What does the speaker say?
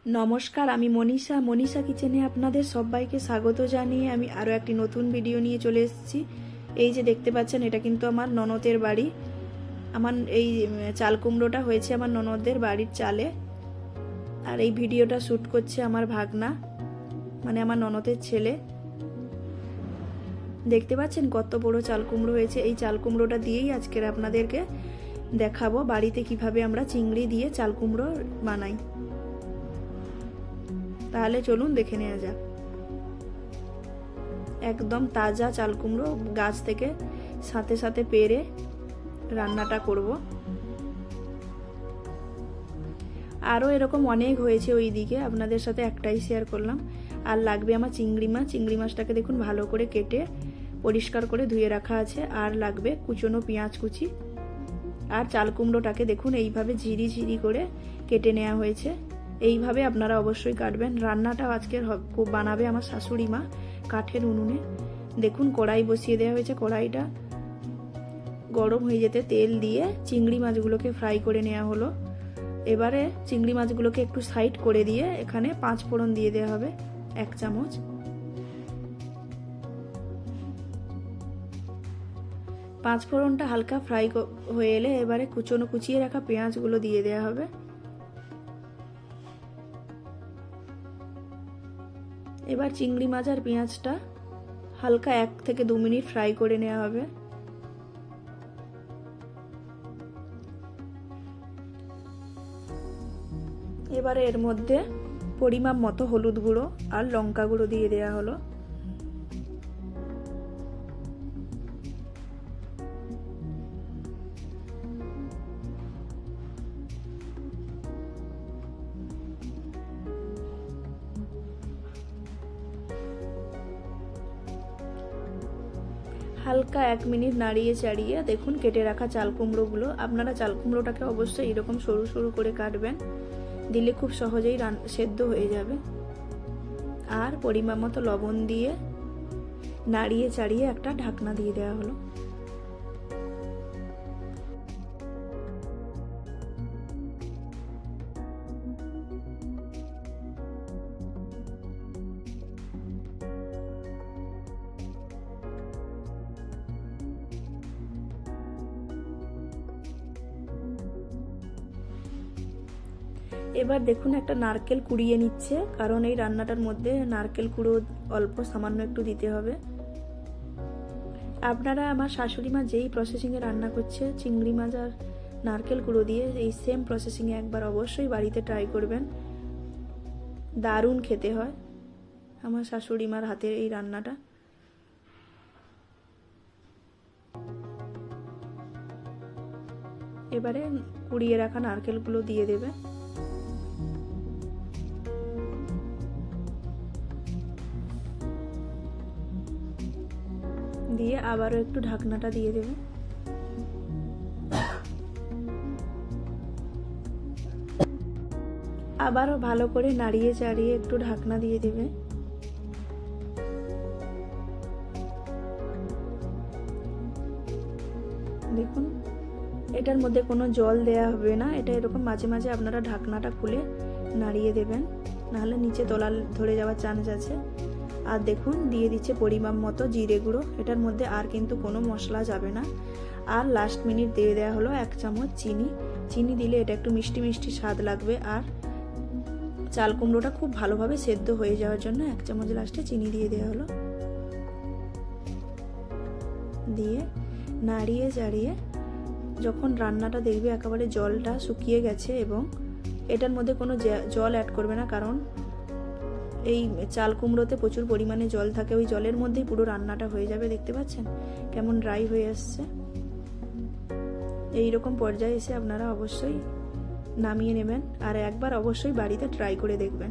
নমস্কার, আমি মনীষা কিচেনে আপনাদের সবাইকে স্বাগত জানিয়ে আমি আরও একটি নতুন ভিডিও নিয়ে চলে এসেছি। এই যে দেখতে পাচ্ছেন, এটা কিন্তু আমার ননদের বাড়ি। আমার এই চাল কুমড়োটা হয়েছে আমার ননদের বাড়ির চালে, আর এই ভিডিওটা শ্যুট করছে আমার ভাগনা, মানে আমার ননদের ছেলে। দেখতে পাচ্ছেন কত বড় চাল কুমড়ো হয়েছে। এই চাল কুমড়োটা দিয়েই আজকের আপনাদেরকে দেখাবো বাড়িতে কিভাবে আমরা চিংড়ি দিয়ে চাল কুমড়ো বানাই। তাহলে চলুন দেখে নেওয়া যাক। একদম তাজা চাল কুমড়ো গাছ থেকে সাথে সাথে পেড়ে রান্নাটা করব। আরও এরকম অনেক হয়েছে ওই দিকে, আপনাদের সাথে একটাই শেয়ার করলাম। আর লাগবে আমার চিংড়ি মাছ। চিংড়ি মাছটাকে দেখুন ভালো করে কেটে পরিষ্কার করে ধুয়ে রাখা আছে। আর লাগবে কুচনো পেঁয়াজ কুচি। আর চাল কুমড়োটাকে দেখুন এইভাবে ঝিরি ঝিরি করে কেটে নেওয়া হয়েছে। এইভাবে আপনারা অবশ্যই কাটবেন। রান্নাটা আজকের বানাবে আমার শাশুড়ি মা কাঠের উনুনে। দেখুন কড়াই বসিয়ে দেওয়া হয়েছে। কড়াইটা গরম হয়ে যেতে তেল দিয়ে চিংড়ি মাছগুলোকে ফ্রাই করে নেওয়া হলো। এবারে চিংড়ি মাছগুলোকে একটু সাইড করে দিয়ে এখানে 5 ফোড়ন দিয়ে দেওয়া হবে 1 চামচ। পাঁচ ফোড়নটা হালকা ফ্রাই হয়ে এলে এবারে কুচিয়ে রাখা পেঁয়াজগুলো দিয়ে দেওয়া হবে। এবার চিংড়ি মাছ আর পেঁয়াজটা হালকা 1 থেকে 2 মিনিট ফ্রাই করে নেওয়া হবে। এবারে এর মধ্যে পরিমাপ মতো হলুদ গুঁড়ো আর লঙ্কা গুঁড়ো দিয়ে দেওয়া হলো। হালকা 1 মিনিট নাড়িয়ে চাড়িয়ে দেখুন কেটে রাখা চাল কুমড়োগুলো। আপনারা চাল কুমড়োটাকে অবশ্যই এরকম সরু সরু করে কাটবেন, দিলে খুব সহজেই সেদ্ধ হয়ে যাবে। আর পরিমাণ মতো লবণ দিয়ে নাড়িয়ে চাড়িয়ে একটা ঢাকনা দিয়ে দেওয়া হলো। এবার দেখুন একটা নারকেল কুড়িয়ে নিচ্ছে, কারণ এই রান্নাটার মধ্যে নারকেল কুড়ো অল্প সামান্য একটু দিতে হবে। আপনারা আমার শাশুড়ি মা যেই প্রসেসিংয়ে রান্না করছে চিংড়ি মাছ আর নারকেল কুড়ো দিয়ে, এই সেম প্রসেসিংয়ে একবার অবশ্যই বাড়িতে ট্রাই করবেন। দারুণ খেতে হয় আমার শাশুড়ি মার হাতের এই রান্নাটা। এবারে কুড়িয়ে রাখা নারকেলগুলো দিয়ে দেবে। দিয়ে আবারও একটু ঢাকনাটা দিয়ে দেবে। আবারও ভালো করে নাড়িয়ে চাড়িয়ে একটু ঢাকনা দিয়ে দেবে। দেখুন এটার মধ্যে কোনো জল দেয়া হবে না, এটা এরকম মাঝে মাঝে আপনারা ঢাকনাটা খুলে নাড়িয়ে দেবেন, নাহলে নিচে তলা ধরে যাওয়ার চান্স আছে। আর দেখুন দিয়ে দিচ্ছে পরিমাণ মতো জিরে গুঁড়ো। এটার মধ্যে আর কিন্তু কোনো মশলা যাবে না। আর লাস্ট মিনিট দিয়ে দেওয়া হলো 1 চামচ চিনি। চিনি দিলে এটা একটু মিষ্টি মিষ্টি স্বাদ লাগবে, আর চাল কুমড়োটা খুব ভালোভাবে সেদ্ধ হয়ে যাওয়ার জন্য 1 চামচ লাস্টে চিনি দিয়ে দেওয়া হলো। দিয়ে নাড়িয়ে চাড়িয়ে যখন রান্নাটা দেখবে একেবারে জলটা শুকিয়ে গেছে, এবং এটার মধ্যে কোনো জল অ্যাড করবে না, কারণ এই চাল কুমড়োতে প্রচুর পরিমাণে জল থাকে। ওই জলের মধ্যেই পুরো রান্নাটা হয়ে যাবে। দেখতে পাচ্ছেন কেমন ড্রাই হয়ে আসছে। এই রকম পর্যায়ে এসে আপনারা অবশ্যই নামিয়ে নেবেন, আর একবার অবশ্যই বাড়িতে ট্রাই করে দেখবেন।